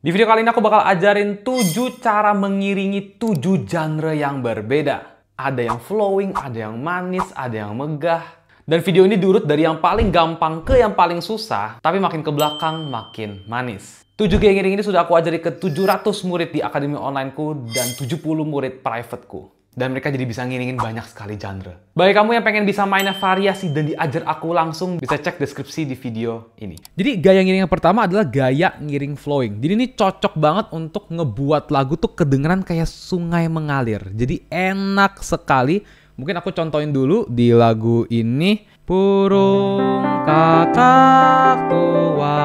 Di video kali ini aku bakal ajarin 7 cara mengiringi 7 genre yang berbeda. Ada yang flowing, ada yang manis, ada yang megah. Dan video ini diurut dari yang paling gampang ke yang paling susah, tapi makin ke belakang makin manis. 7 gaya ngiring ini sudah aku ajari ke 700 murid di akademi onlineku dan 70 murid privateku. Dan mereka jadi bisa ngiringin banyak sekali genre. Bagi kamu yang pengen bisa mainnya variasi dan diajar aku langsung, bisa cek deskripsi di video ini. Jadi gaya ngiring yang pertama adalah gaya ngiring flowing. Jadi ini cocok banget untuk ngebuat lagu tuh kedengeran kayak sungai mengalir. Jadi enak sekali. Mungkin aku contohin dulu di lagu ini. Burung kakak tua.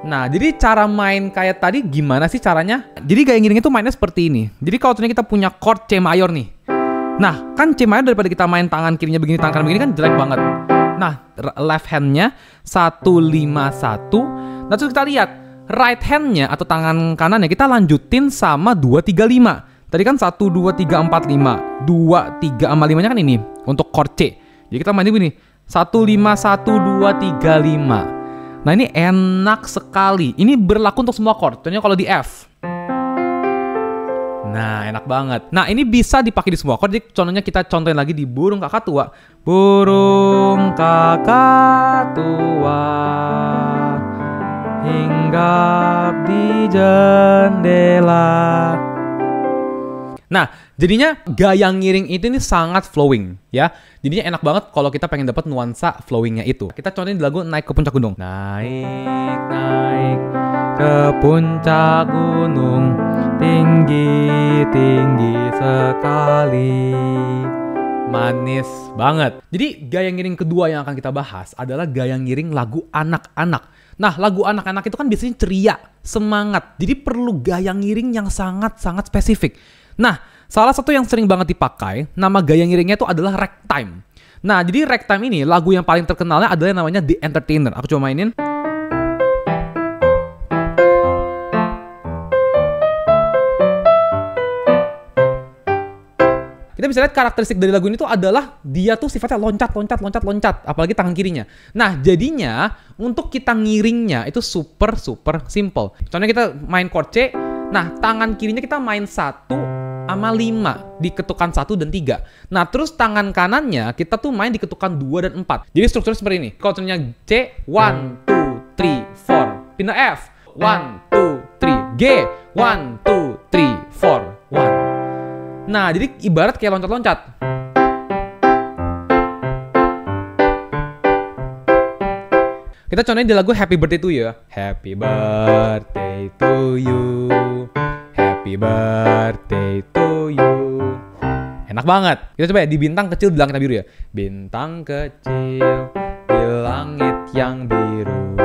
Nah, jadi cara main kayak tadi gimana sih caranya? Jadi gaya ngiring itu mainnya seperti ini. Jadi kalau ternyata kita punya chord C mayor nih. Nah, kan C mayor daripada kita main tangan kirinya begini, tangan kanan begini kan jelek banget. Nah, left hand-nya 1-5-1. Nah, terus kita lihat right hand-nya atau tangan kanannya kita lanjutin sama 2-3-5. Tadi kan 1-2-3-4-5. 2-3 sama 5-nya kan ini untuk chord C. Jadi kita main begini. 1-5-1-2-3-5. Nah, ini enak sekali. Ini berlaku untuk semua chord. Contohnya kalau di F. Nah, enak banget. Nah, ini bisa dipakai di semua chord. Jadi contohnya kita contohin lagi di Burung Kakak Tua. Burung kakak tua hinggap di jendela. Nah, jadinya gaya ngiring itu ini sangat flowing, ya. Jadinya enak banget kalau kita pengen dapat nuansa flowingnya itu. Kita contohin di lagu Naik ke Puncak Gunung. Naik, naik ke puncak gunung, tinggi, tinggi sekali. Manis banget. Jadi gaya ngiring kedua yang akan kita bahas adalah gaya ngiring lagu anak-anak. Nah, lagu anak-anak itu kan biasanya ceria, semangat. Jadi perlu gaya ngiring yang sangat-sangat spesifik. Nah, salah satu yang sering banget dipakai, nama gaya ngiringnya itu adalah ragtime. Nah, jadi ragtime ini, lagu yang paling terkenalnya adalah yang namanya The Entertainer. Aku coba mainin. Kita bisa lihat karakteristik dari lagu ini tuh adalah dia tuh sifatnya loncat, apalagi tangan kirinya. Nah, jadinya untuk kita ngiringnya itu super simple. Contohnya kita main chord C, nah tangan kirinya kita main 1 sama 5 di ketukan 1 dan 3. Nah, terus tangan kanannya kita tuh main di ketukan 2 dan 4. Jadi strukturnya seperti ini. Kalau contohnya C, 1, 2, 3, 4. Pindah F, 1, 2, 3. G, 1, 2, 3, 4, 1. Nah, jadi ibarat kayak loncat-loncat. Kita contohin di lagu Happy Birthday to You ya. Happy birthday to you. Happy birthday to you. Enak banget. Kita coba ya di bintang kecil di langit yang biru ya. Bintang kecil di langit yang biru.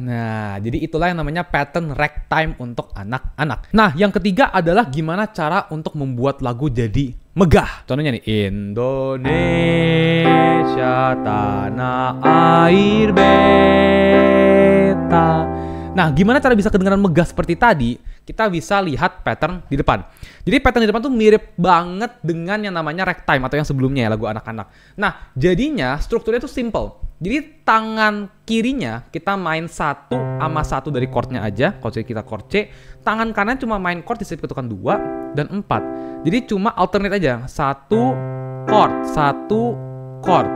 Nah, jadi itulah yang namanya pattern ragtime untuk anak-anak. Nah, yang ketiga adalah gimana cara untuk membuat lagu jadi megah. Contohnya nih, Indonesia tanah air beta. Nah, gimana cara bisa kedengaran megah seperti tadi? Kita bisa lihat pattern di depan. Jadi pattern di depan tuh mirip banget dengan yang namanya ragtime atau yang sebelumnya ya, lagu anak-anak. Nah, jadinya strukturnya tuh simple. Jadi tangan kirinya kita main 1 sama 1 dari chordnya aja. Kalau kita chord C, tangan kanan cuma main chord di setiap ketukan 2 dan 4. Jadi cuma alternate aja. 1 chord, 1 chord.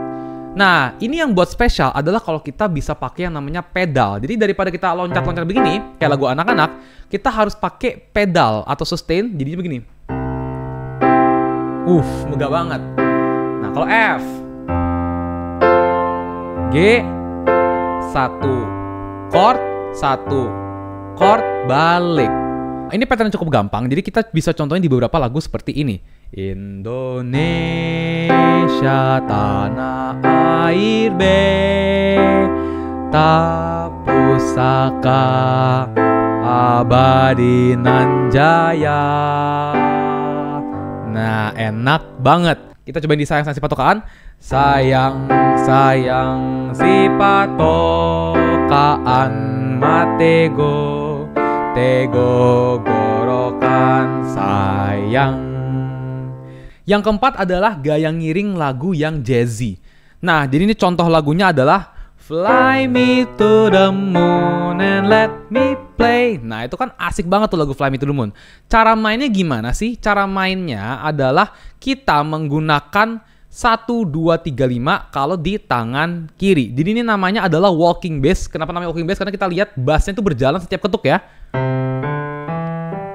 Nah, ini yang buat spesial adalah kalau kita bisa pakai yang namanya pedal. Jadi daripada kita loncat-loncat begini, kayak lagu anak-anak, kita harus pakai pedal atau sustain, jadinya begini. Megah banget. Nah, kalau F, G, 1 chord, 1 chord, balik. Ini pattern cukup gampang, jadi kita bisa contohin di beberapa lagu seperti ini. Indonesia tanah air beta pusaka abadi nan jaya. Nah, enak banget. Kita cobain di sayang si patokaan. Sayang, sayang si patokaan matego, tego gorokan sayang. Yang keempat adalah gaya ngiring lagu yang jazzy. Nah, jadi ini contoh lagunya adalah Fly me to the moon and let me play. Nah, itu kan asik banget tuh lagu Fly Me to the Moon. Cara mainnya gimana sih? Cara mainnya adalah kita menggunakan 1, 2, 3, 5 kalau di tangan kiri. Jadi ini namanya adalah walking bass. Kenapa namanya walking bass? Karena kita lihat bassnya itu berjalan setiap ketuk ya.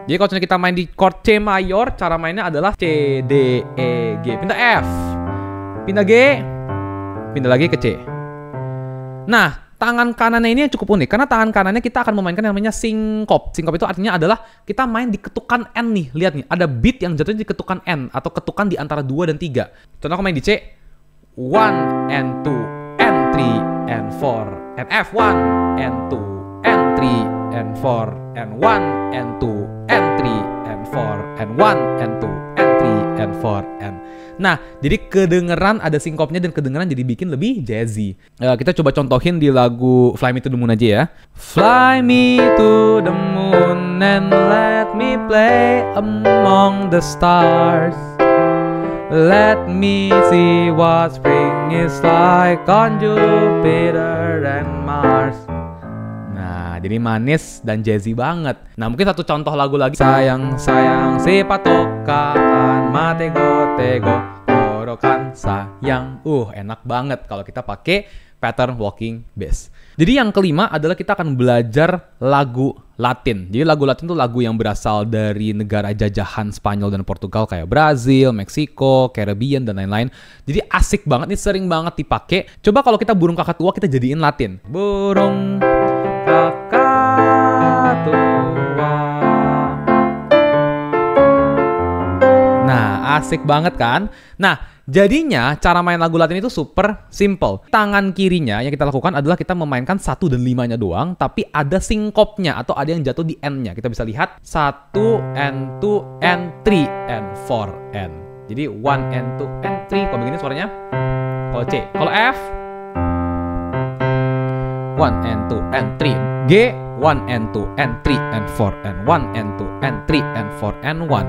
Jadi kalau kita main di chord C mayor, cara mainnya adalah C, D, E, G. Pindah F, pindah G, pindah lagi ke C. Nah, tangan kanannya ini yang cukup unik. Karena tangan kanannya kita akan memainkan yang namanya syncop. Syncop itu artinya adalah kita main di ketukan N nih. Lihat nih, ada beat yang jatuhnya di ketukan N. Atau ketukan di antara 2 dan 3. Contoh aku main di C. 1 and 2 and 3 and 4 and F. 1 and 2 and 3 and 4 and 1 and 2 and 3 and 4 and 1 and 2 and 3 and 4 and. Nah, jadi kedengeran ada sinkopnya dan kedengeran jadi bikin lebih jazzy. Kita coba contohin di lagu Fly Me to the Moon aja ya. Fly me to the moon and let me play among the stars. Let me see what spring is like on Jupiter and Mars. Nah, jadi manis dan jazzy banget. Nah, mungkin satu contoh lagu lagi. Sayang, sayang, si patokaan, matego, tego, gorokan, sayang. Enak banget kalau kita pakai pattern walking bass. Jadi yang kelima adalah kita akan belajar lagu Latin. Jadi lagu Latin itu lagu yang berasal dari negara jajahan Spanyol dan Portugal kayak Brazil, Meksiko, Caribbean, dan lain-lain. Jadi asik banget nih, sering banget dipakai. Coba kalau kita burung kakak tua kita jadiin Latin. Burung kakak tua. Nah, asik banget kan? Nah, jadinya cara main lagu Latin itu super simple. Tangan kirinya yang kita lakukan adalah kita memainkan 1 dan 5-nya doang, tapi ada sinkopnya atau ada yang jatuh di N-nya. Kita bisa lihat 1 and 2 and 3 and 4 and. Jadi 1 and 2 and 3. Kalau begini suaranya. Kalau C. Kalau F 1 and 2 and 3. G 1 and 2 and 3 and 4 and 1 and 2 and 3 and 4 and 1.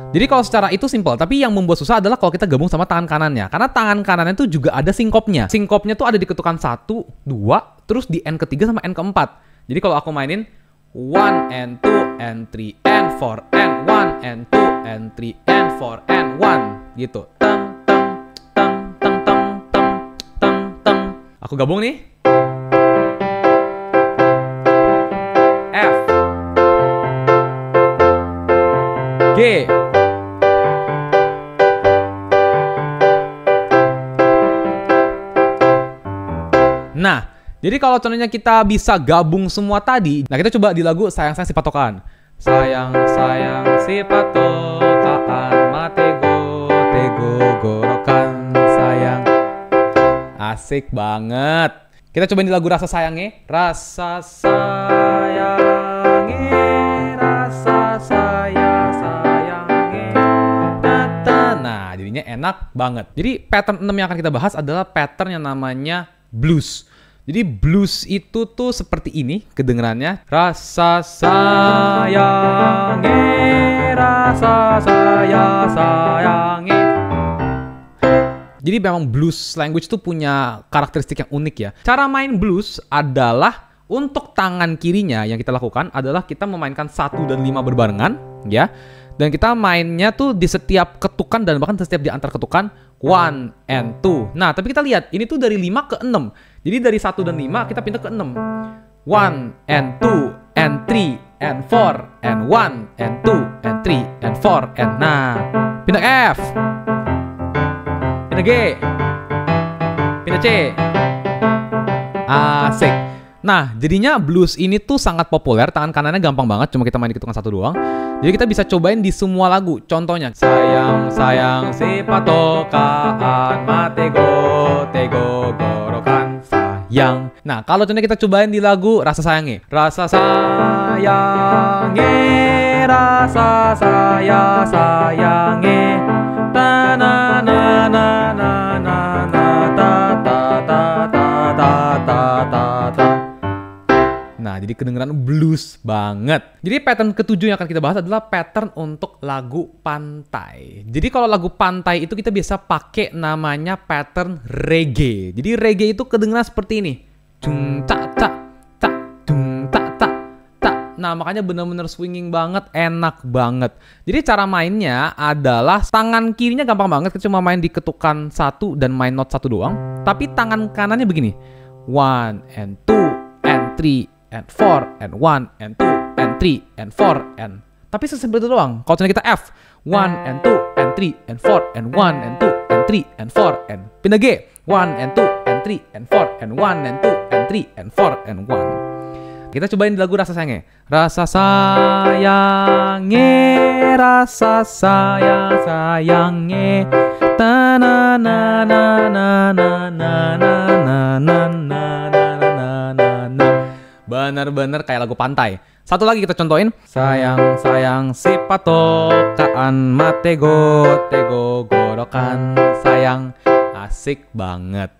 Jadi kalau secara itu simple, tapi yang membuat susah adalah kalau kita gabung sama tangan kanannya. Karena tangan kanannya itu juga ada sinkopnya. Sinkopnya tuh ada di ketukan 1, 2, terus di N ketiga sama N keempat. Jadi kalau aku mainin 1 and 2 and 3 and 4 and 1 and 2 and 3 and 4 and 1 gitu. Teng teng teng teng teng teng teng teng. Aku gabung nih. F G Nah, jadi kalau contohnya kita bisa gabung semua tadi, nah kita coba di lagu Sayang Sayang Si Patokaan. Sayang sayang si patokaan, matego tego gorokan sayang. Asik banget. Kita cobain di lagu Rasa Sayange. Rasa sayange, rasa sayange. Nah, jadinya enak banget. Jadi pattern 6 yang akan kita bahas adalah pattern yang namanya blues. Jadi blues itu tuh seperti ini kedengerannya. Rasa sayange, rasa sayange. Jadi memang blues language itu punya karakteristik yang unik ya. Cara main blues adalah untuk tangan kirinya yang kita lakukan adalah kita memainkan 1 dan 5 berbarengan ya. Dan kita mainnya tuh di setiap ketukan dan bahkan setiap di antar ketukan 1 and 2. Nah, tapi kita lihat ini tuh dari 5 ke 6. Jadi dari 1 dan 5 kita pindah ke 6. 1 and 2 and 3 and 4 and 1 and 2 and 3 and 4 and. Nah, pindah F. Pindah G. Pindah C. Asik. Nah, jadinya blues ini tuh sangat populer. Tangan kanannya gampang banget, cuma kita main di ketukan 1 doang. Jadi kita bisa cobain di semua lagu. Contohnya, sayang sayang si patokaan, matego tego gorokan sayang. Nah, kalau contohnya kita cobain di lagu Rasa Sayange. Rasa sayange, rasa sayange. Ta na na na na na na ta ta ta ta ta ta ta ta. Nah, jadi kedengeran blues banget. Jadi pattern ketujuh yang akan kita bahas adalah pattern untuk lagu pantai. Jadi kalau lagu pantai itu kita biasa pakai namanya pattern reggae. Jadi reggae itu kedengeran seperti ini. Cung tak tak tak dung tak tak tak. Nah, makanya bener-bener swinging banget, enak banget. Jadi cara mainnya adalah tangan kirinya gampang banget, kita cuma main di ketukan 1 dan main note 1 doang. Tapi tangan kanannya begini. 1 and 2 and 3 and 4 and 1 and 2 and 3 and 4 and. Tapi sesimpel itu doang. Kalau misalnya kita F 1 and 2 and 3 and 4 and 1 and 2 and 3 and 4 and pindah G 1 and 2 and 3 and 4 and 1 and 2 and 3 and 4 and 1. Kita cobain lagu Rasa Sayangnya. Rasa sayangnya, rasa sayang sayangnya. Ta na na na na na na na na na na na. Bener-bener kayak lagu pantai. Satu lagi kita contohin. Sayang sayang si patokaan matego tego gorokan sayang, asik banget.